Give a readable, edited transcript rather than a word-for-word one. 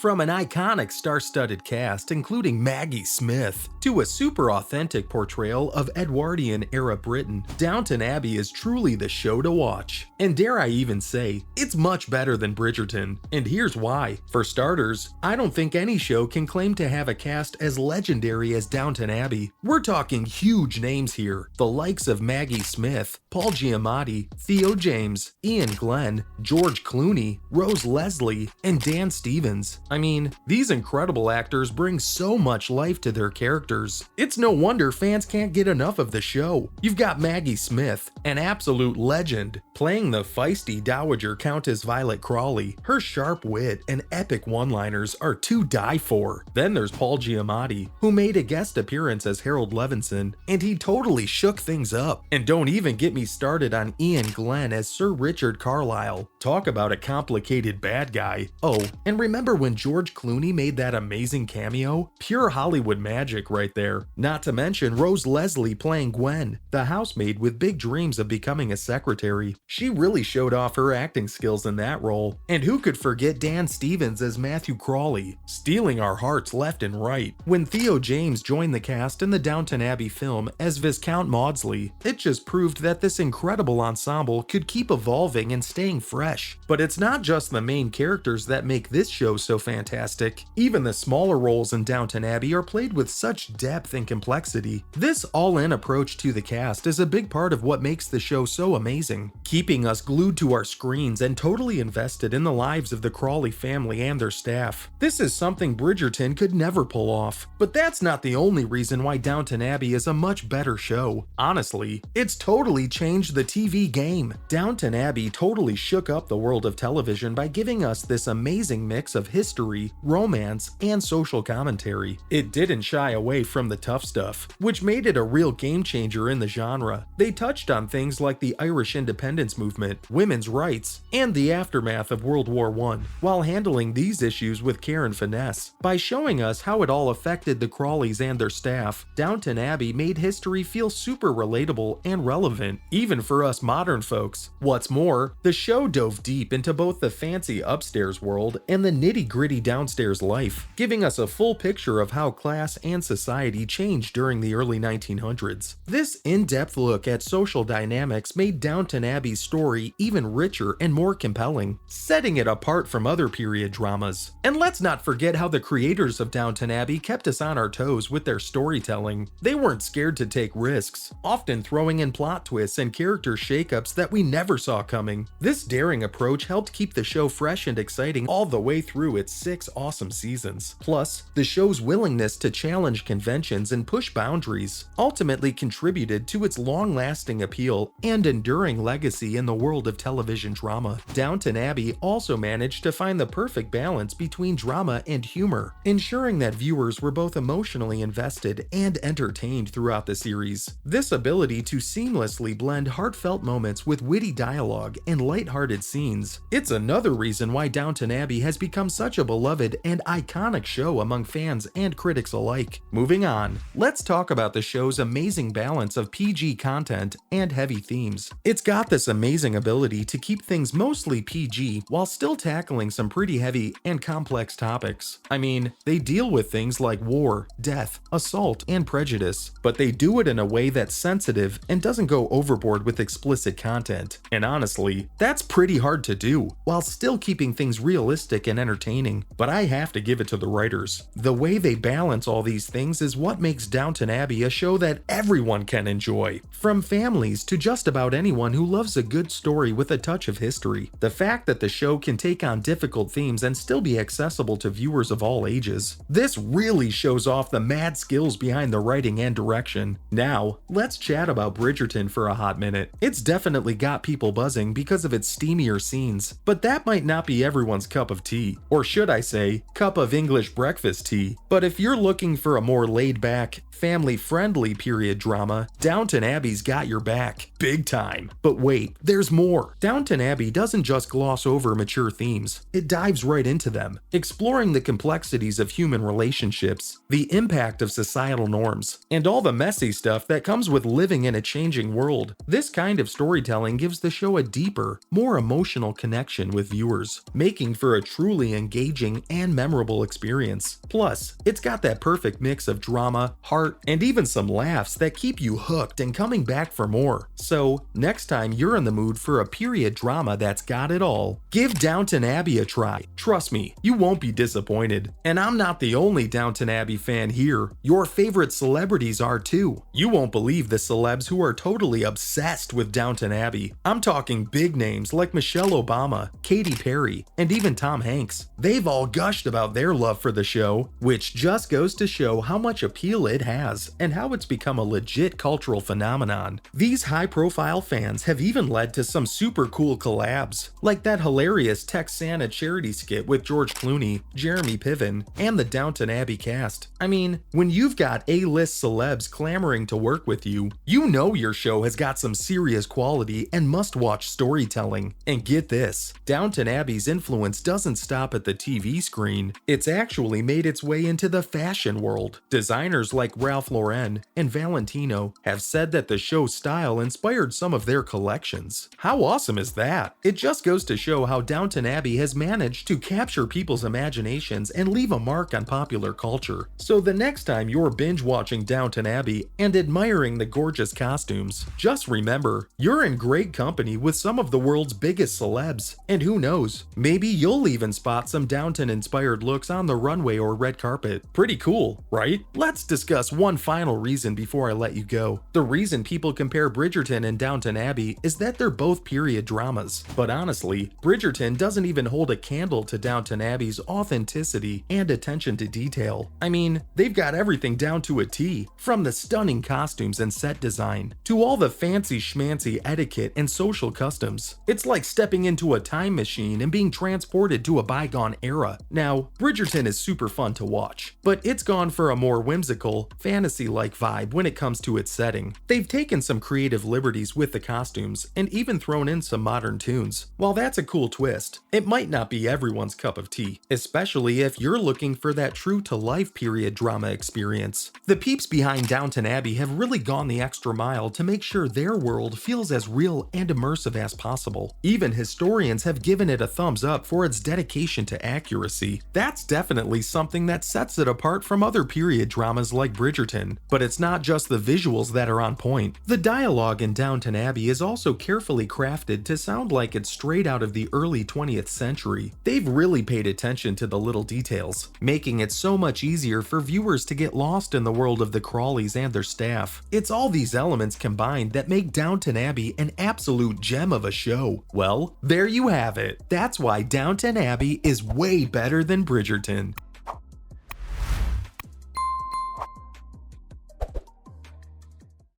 From an iconic star-studded cast including Maggie Smith to a super authentic portrayal of Edwardian-era Britain, Downton Abbey is truly the show to watch. And dare I even say, it's much better than Bridgerton. And here's why. For starters, I don't think any show can claim to have a cast as legendary as Downton Abbey. We're talking huge names here, the likes of Maggie Smith, Paul Giamatti, Theo James, Ian Glenn, George Clooney, Rose Leslie, and Dan Stevens. I mean, these incredible actors bring so much life to their characters. It's no wonder fans can't get enough of the show. You've got Maggie Smith, an absolute legend, playing the feisty Dowager Countess Violet Crawley. Her sharp wit and epic one-liners are to die for. Then there's Paul Giamatti, who made a guest appearance as Harold Levinson, and he totally shook things up. And don't even get me started on Ian Glenn as Sir Richard Carlisle. Talk about a complicated bad guy. Oh, and remember when George Clooney made that amazing cameo? Pure Hollywood magic right there. Not to mention Rose Leslie playing Gwen, the housemaid with big dreams of becoming a secretary. She really showed off her acting skills in that role. And who could forget Dan Stevens as Matthew Crawley, stealing our hearts left and right. When Theo James joined the cast in the Downton Abbey film as Viscount Maudsley, it just proved that this incredible ensemble could keep evolving and staying fresh. But it's not just the main characters that make this show so fantastic. Even the smaller roles in Downton Abbey are played with such depth and complexity. This all-in approach to the cast is a big part of what makes the show so amazing, keeping us glued to our screens and totally invested in the lives of the Crawley family and their staff. This is something Bridgerton could never pull off. But that's not the only reason why Downton Abbey is a much better show. Honestly, it's totally changed the TV game. Downton Abbey totally shook up the world of television by giving us this amazing mix of history, romance, and social commentary. It didn't shy away from the tough stuff, which made it a real game changer in the genre. They touched on things like the Irish independence movement, women's rights, and the aftermath of World War I, while handling these issues with care and finesse. By showing us how it all affected the Crawleys and their staff, Downton Abbey made history feel super relatable and relevant, even for us modern folks. What's more, the show dove deep into both the fancy upstairs world and the nitty-gritty downstairs life, giving us a full picture of how class and society changed during the early 1900s. This in-depth look at social dynamics made Downton Abbey's story even richer and more compelling, setting it apart from other period dramas. And let's not forget how the creators of Downton Abbey kept us on our toes with their storytelling. They weren't scared to take risks, often throwing in plot twists and character shakeups that we never saw coming. This daring approach helped keep the show fresh and exciting all the way through its 6 awesome seasons. Plus, the show's willingness to challenge conventions and push boundaries ultimately contributed to its long-lasting appeal and enduring legacy in the world of television drama. Downton Abbey also managed to find the perfect balance between drama and humor, ensuring that viewers were both emotionally invested and entertained throughout the series. This ability to seamlessly blend heartfelt moments with witty dialogue and lighthearted scenes, it's another reason why Downton Abbey has become such a beloved and iconic show among fans and critics alike. Moving on, let's talk about the show's amazing balance of PG content and heavy themes. It's got this amazing ability to keep things mostly PG while still tackling some pretty heavy and complex topics. I mean, they deal with things like war, death, assault, and prejudice, but they do it in a way that's sensitive and doesn't go overboard with explicit content. And honestly, that's pretty hard to do, while still keeping things realistic and entertaining. But I have to give it to the writers. The way they balance all these things is what makes Downton Abbey a show that everyone can enjoy. From families to just about anyone who loves a good story with a touch of history. The fact that the show can take on difficult themes and still be accessible to viewers of all ages. This really shows off the mad skills behind the writing and direction. Now, let's chat about Bridgerton for a hot minute. It's definitely got people buzzing because of its steamier scenes, but that might not be everyone's cup of tea. Or should I say, cup of English breakfast tea. But if you're looking for a more laid-back, family-friendly period drama, Downton Abbey's got your back. Big time. But wait, there's more. Downton Abbey doesn't just gloss over mature themes, it dives right into them, exploring the complexities of human relationships, the impact of societal norms, and all the messy stuff that comes with living in a changing world. This kind of storytelling gives the show a deeper, more emotional connection with viewers, making for a truly engaging engaging and memorable experience. Plus, it's got that perfect mix of drama, heart, and even some laughs that keep you hooked and coming back for more. So, next time you're in the mood for a period drama that's got it all, give Downton Abbey a try. Trust me, you won't be disappointed. And I'm not the only Downton Abbey fan here. Your favorite celebrities are too. You won't believe the celebs who are totally obsessed with Downton Abbey. I'm talking big names like Michelle Obama, Katy Perry, and even Tom Hanks. They've all gushed about their love for the show, which just goes to show how much appeal it has and how it's become a legit cultural phenomenon. These high-profile fans have even led to some super cool collabs, like that hilarious Texana charity skit with George Clooney, Jeremy Piven, and the Downton Abbey cast. I mean, when you've got A-list celebs clamoring to work with you, you know your show has got some serious quality and must-watch storytelling. And get this, Downton Abbey's influence doesn't stop at the TV screen. It's actually made its way into the fashion world. Designers like Ralph Lauren and Valentino have said that the show's style inspired some of their collections. How awesome is that? It just goes to show how Downton Abbey has managed to capture people's imaginations and leave a mark on popular culture. So the next time you're binge-watching Downton Abbey and admiring the gorgeous costumes, just remember, you're in great company with some of the world's biggest celebs. And who knows, maybe you'll even spot some Downton-inspired looks on the runway or red carpet. Pretty cool, right? Let's discuss one final reason before I let you go. The reason people compare Bridgerton and Downton Abbey is that they're both period dramas. But honestly, Bridgerton doesn't even hold a candle to Downton Abbey's authenticity and attention to detail. I mean, they've got everything down to a T, from the stunning costumes and set design, to all the fancy schmancy etiquette and social customs. It's like stepping into a time machine and being transported to a bygone era. Now, Bridgerton is super fun to watch, but it's gone for a more whimsical, fantasy-like vibe when it comes to its setting. They've taken some creative liberties with the costumes and even thrown in some modern tunes. While that's a cool twist, it might not be everyone's cup of tea, especially if you're looking for that true-to-life period drama experience. The peeps behind Downton Abbey have really gone the extra mile to make sure their world feels as real and immersive as possible. Even historians have given it a thumbs up for its dedication to accuracy. That's definitely something that sets it apart from other period dramas like Bridgerton. But it's not just the visuals that are on point. The dialogue in Downton Abbey is also carefully crafted to sound like it's straight out of the early 20th century. They've really paid attention to the little details, making it so much easier for viewers to get lost in the world of the Crawleys and their staff. It's all these elements combined that make Downton Abbey an absolute gem of a show. Well, there you have it. That's why Downton Abbey is way better than Bridgerton.